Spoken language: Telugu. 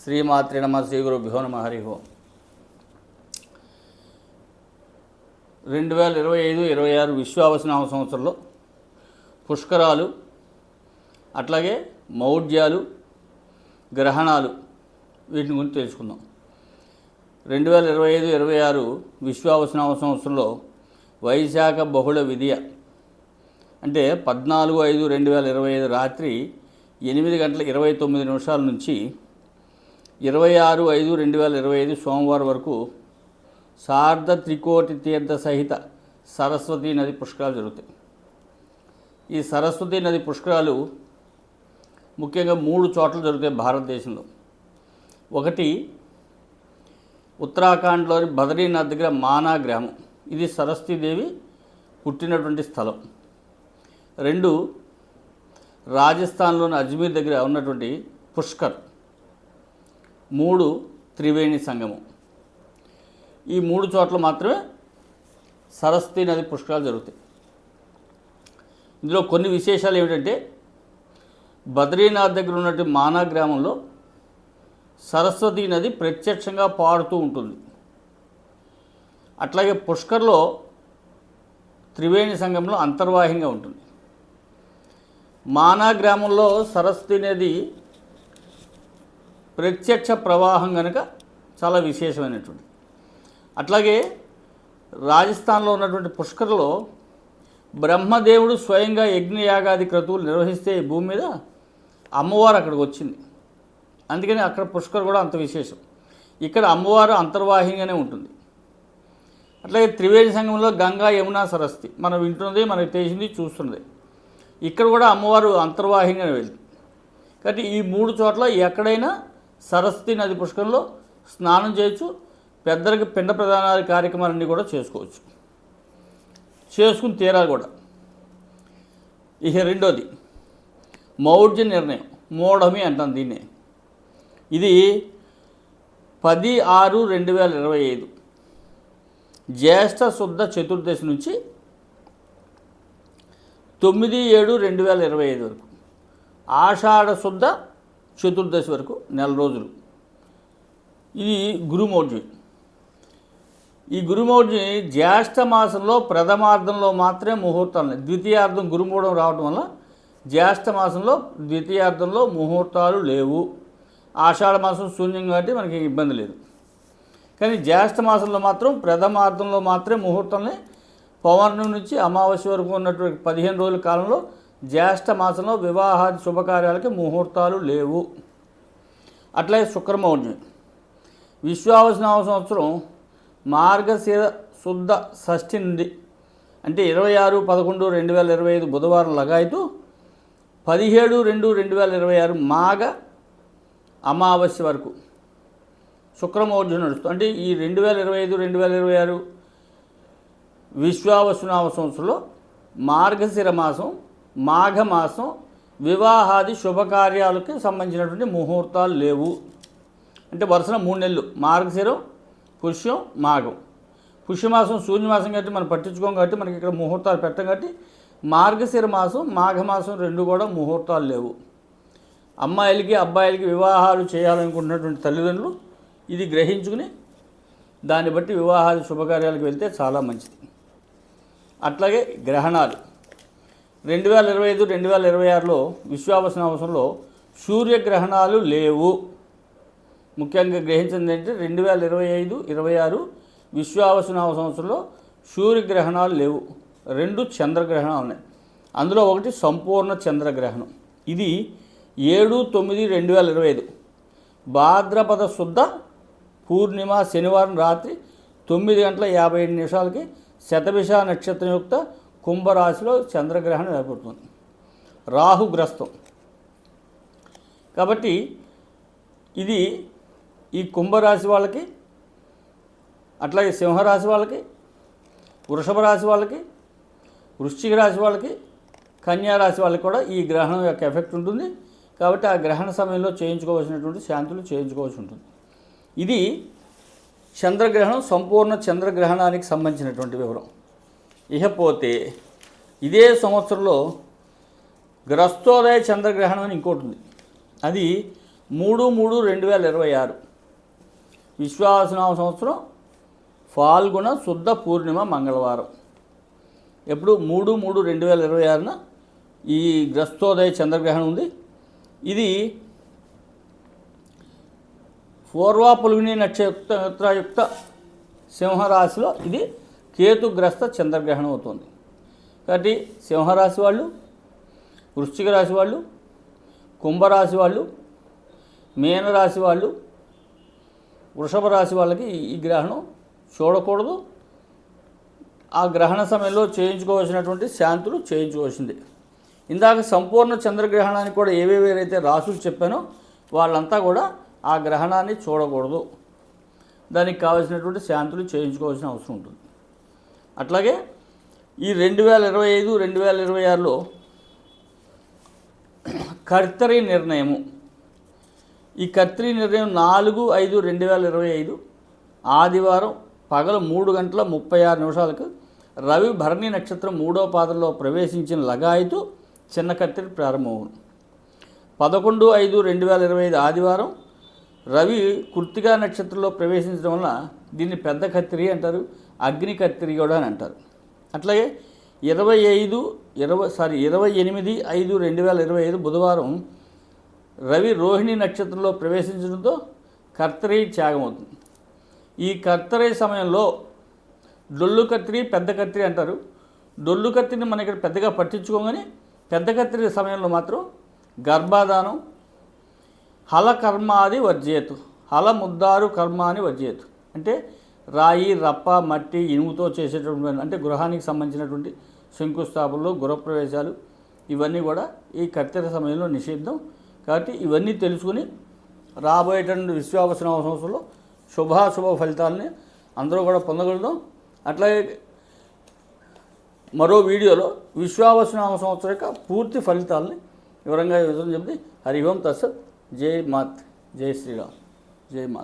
శ్రీమాత్రే నమ శ్రీ గురుభ్యో నమ హరి ఓం. 2025-26 విశ్వావసనామ సంవత్సరంలో పుష్కరాలు, అట్లాగే మౌఢ్యాలు, గ్రహణాలు, వీటిని గురించి తెలుసుకుందాం. 2025-26 విశ్వావసనామ సంవత్సరంలో వైశాఖ బహుళ విధియ అంటే 14/5/2025 రాత్రి 8:29 నుంచి 26/5/2025 సోమవారం వరకు సార్ధ త్రికోటి తీర్థ సహిత సరస్వతీ నది పుష్కరాలు జరుగుతాయి. ఈ సరస్వతీ నది పుష్కరాలు ముఖ్యంగా 3 చోట్ల జరుగుతాయి భారతదేశంలో. ఒకటి ఉత్తరాఖండ్లోని బద్రీనాథ్ దగ్గర మానా గ్రామం, ఇది సరస్వతీదేవి పుట్టినటువంటి స్థలం. 2 రాజస్థాన్లోని అజ్మీర్ దగ్గర ఉన్నటువంటి పుష్కర్. 3 త్రివేణి సంగమం. ఈ 3 చోట్ల మాత్రమే సరస్వతీ నది పుష్కరాలు జరుగుతాయి. ఇందులో కొన్ని విశేషాలు ఏమిటంటే, బద్రీనాథ్ దగ్గర ఉన్నటువంటి మానా గ్రామంలో సరస్వతీ నది ప్రత్యక్షంగా పారుతూ ఉంటుంది. అట్లాగే పుష్కర్లో త్రివేణి సంగంలో అంతర్వాహినిగా ఉంటుంది. మానా గ్రామంలో సరస్వతీ నది ప్రత్యక్ష ప్రవాహం కనుక చాలా విశేషమైనటువంటి. అట్లాగే రాజస్థాన్లో ఉన్నటువంటి పుష్కర్లో బ్రహ్మదేవుడు స్వయంగా యజ్ఞయాగాది క్రతువులు నిర్వహిస్తే ఈ భూమి మీద అమ్మవారు అక్కడికి వచ్చింది. అందుకని అక్కడ పుష్కర్ కూడా అంత విశేషం. ఇక్కడ అమ్మవారు అంతర్వాహినిగానే ఉంటుంది. అట్లాగే త్రివేణి సంగమంలో గంగా, యమున, సరస్వతి మనం వింటున్నది, మనకు తెలిసింది, చూస్తున్నది. ఇక్కడ కూడా అమ్మవారు అంతర్వాహినిగానే వెళ్తుంది. కాబట్టి ఈ 3 చోట్ల ఎక్కడైనా సరస్వతీ నది పుష్కరంలో స్నానం చేయొచ్చు. పెద్దలకి పిండ ప్రదానాది కార్యక్రమాలన్నీ కూడా చేసుకోవచ్చు, చేసుకుని తీరాలి కూడా. ఇక రెండోది మౌఢ్య నిర్ణయం, మోఢమి అంటాం దీన్నే. ఇది 10/6/2025 జ్యేష్ఠ శుద్ధ చతుర్దశి నుంచి 9/7/2025 వరకు ఆషాఢ శుద్ధ చతుర్దశి వరకు 4 రోజులు. ఇది గురుమౌఢ్యం. ఈ గురుమౌఢ్యం జ్యేష్ఠ మాసంలో ప్రథమార్థంలో మాత్రమే ముహూర్తాలు, ద్వితీయార్థం గురుమూఢం రావడం వల్ల జ్యేష్ఠ మాసంలో ద్వితీయార్థంలో ముహూర్తాలు లేవు. ఆషాఢ మాసం శూన్యం కాబట్టి మనకి ఇబ్బంది లేదు. కానీ జ్యేష్ఠ మాసంలో మాత్రం ప్రథమార్థంలో మాత్రమే ముహూర్తాలని పౌర్ణమి నుంచి అమావాస్య వరకు ఉన్నటువంటి 15 రోజుల కాలంలో జ్యేష్ఠ మాసంలో వివాహాది శుభకార్యాలకి ముహూర్తాలు లేవు. అట్లాగే శుక్రమౌఢ్యం విశ్వావసనామ సంవత్సరం మార్గశిర శుద్ధ షష్ఠి నుండి అంటే 26/11/2025 బుధవారం లగాయతూ 17/2/2026 మాఘ అమావాస్య వరకు శుక్రమౌఢ్యం నడుస్తుంది. అంటే ఈ 2025-2026 విశ్వావసునామ సంవత్సరంలో మార్గశిర మాసం, మాఘమాసం వివాహాది శుభకార్యాలకి సంబంధించినటువంటి ముహూర్తాలు లేవు. అంటే వరుసన 3 నెలలు మార్గశిరం, పుష్యం, మాఘం. పుష్యమాసం శూన్యమాసం కాబట్టి మనం పట్టించుకోం కాబట్టి మనకి ఇక్కడ ముహూర్తాలు పెట్టం కాబట్టి మార్గశిర మాసం, మాఘమాసం 2 కూడా ముహూర్తాలు లేవు. అమ్మాయిలకి అబ్బాయిలకి వివాహాలు చేయాలనుకుంటున్నటువంటి తల్లిదండ్రులు ఇది గ్రహించుకుని దాన్ని బట్టి వివాహాది శుభకార్యాలకు వెళ్తే చాలా మంచిది. అట్లాగే గ్రహణాలు 2025-2026లో విశ్వావసనావసరంలో సూర్యగ్రహణాలు లేవు. ముఖ్యంగా గ్రహించింది ఏంటంటే 2025-26 విశ్వావసనామ సంవత్సరంలో సూర్యగ్రహణాలు లేవు. 2 చంద్రగ్రహణాలు ఉన్నాయి. అందులో ఒకటి సంపూర్ణ చంద్రగ్రహణం. ఇది 7/9/2025 భాద్రపద శుద్ధ పూర్ణిమ శనివారం రాత్రి 9:57 శతభిష నక్షత్రయుక్త కుంభరాశిలో చంద్రగ్రహణం ఏర్పడుతుంది. రాహుగ్రస్తం కాబట్టి ఇది ఈ కుంభరాశి వాళ్ళకి, అట్లాగే సింహరాశి వాళ్ళకి, వృషభ రాశి వాళ్ళకి, వృశ్చిక రాశి వాళ్ళకి, కన్యా రాశి వాళ్ళకి కూడా ఈ గ్రహణం యొక్క ఎఫెక్ట్ ఉంటుంది. కాబట్టి ఆ గ్రహణ సమయంలో చేయించుకోవాల్సినటువంటి శాంతులు చేయించుకోవాల్సి ఉంటుంది. ఇది చంద్రగ్రహణం, సంపూర్ణ చంద్రగ్రహణానికి సంబంధించినటువంటి వివరం. ఇకపోతే ఇదే సంవత్సరంలో గ్రస్తోదయ చంద్రగ్రహణం అని ఇంకోటి ఉంది. అది 3/3/2026 విశ్వావసునామ సంవత్సరం ఫాల్గుణ శుద్ధ పూర్ణిమ మంగళవారం. ఎప్పుడు 3/3/2026న ఈ గ్రస్తోదయ చంద్రగ్రహణం ఉంది. ఇది పూర్వ పుల్గుని నక్షత్రయుక్త సింహరాశిలో ఇది కేతుగ్రస్త చంద్రగ్రహణం అవుతుంది. కాబట్టి సింహరాశి వాళ్ళు, వృశ్చిక రాశి వాళ్ళు, కుంభరాశి వాళ్ళు, మీనరాశి వాళ్ళు, వృషభ రాశి వాళ్ళకి ఈ గ్రహణం చూడకూడదు. ఆ గ్రహణ సమయంలో చేయించుకోవాల్సినటువంటి శాంతులు చేయించుకోవాల్సిందే. ఇందాక సంపూర్ణ చంద్రగ్రహణానికి కూడా ఏవేవైతే రాసులు చెప్పానో వాళ్ళంతా కూడా ఆ గ్రహణాన్ని చూడకూడదు. దానికి కావాల్సినటువంటి శాంతులు చేయించుకోవాల్సిన అవసరం ఉంటుంది. అట్లాగే ఈ 2025-2026లో కర్తరి నిర్ణయము. ఈ కర్తరి నిర్ణయం 4/5/2025 ఆదివారం పగలు 3:36 రవి భరణి నక్షత్రం 3వ పాదంలో ప్రవేశించిన లగాయతు చిన్న కర్తరి ప్రారంభమవును. 11/5/2025 ఆదివారం రవి కృత్తికా నక్షత్రంలో ప్రవేశించడం వలన దీన్ని పెద్ద కత్తిరి అంటారు, అగ్ని కత్తిరి కూడా అని అంటారు. అట్లాగే 28/5/2025 బుధవారం రవి రోహిణి నక్షత్రంలో ప్రవేశించడంతో కర్తరి త్యాగం అవుతుంది. ఈ కర్తరి సమయంలో డొల్లు కత్తిరి, పెద్ద కత్తిరి అంటారు. డొల్లు కత్తిరిని మన ఇక్కడ పెద్దగా పట్టించుకోగానే పెద్ద కత్తిరి సమయంలో మాత్రం గర్భాధానం, హల కర్మాది వర్జేతు, హల ముద్దారు కర్మాని వర్జేతు అంటే రాయి, రప్ప, మట్టి, ఇనుముతో చేసేటటువంటి అంటే గృహానికి సంబంధించినటువంటి శంకుస్థాపనలు, గృహప్రవేశాలు ఇవన్నీ కూడా ఈ కర్తెర సమయంలో నిషిద్ధం. కాబట్టి ఇవన్నీ తెలుసుకుని రాబోయేటువంటి విశ్వావసునామ సంవత్సరంలో శుభాశుభ ఫలితాలని అందరూ కూడా పొందగలుగుతాం. అట్లాగే మరో వీడియోలో విశ్వావసునామ సంవత్సరం యొక్క పూర్తి ఫలితాలని వివరంగా చెప్తే హరి ఓం తత్సత్. జై మాత్, జై శ్రీరామ్, జై మాత్.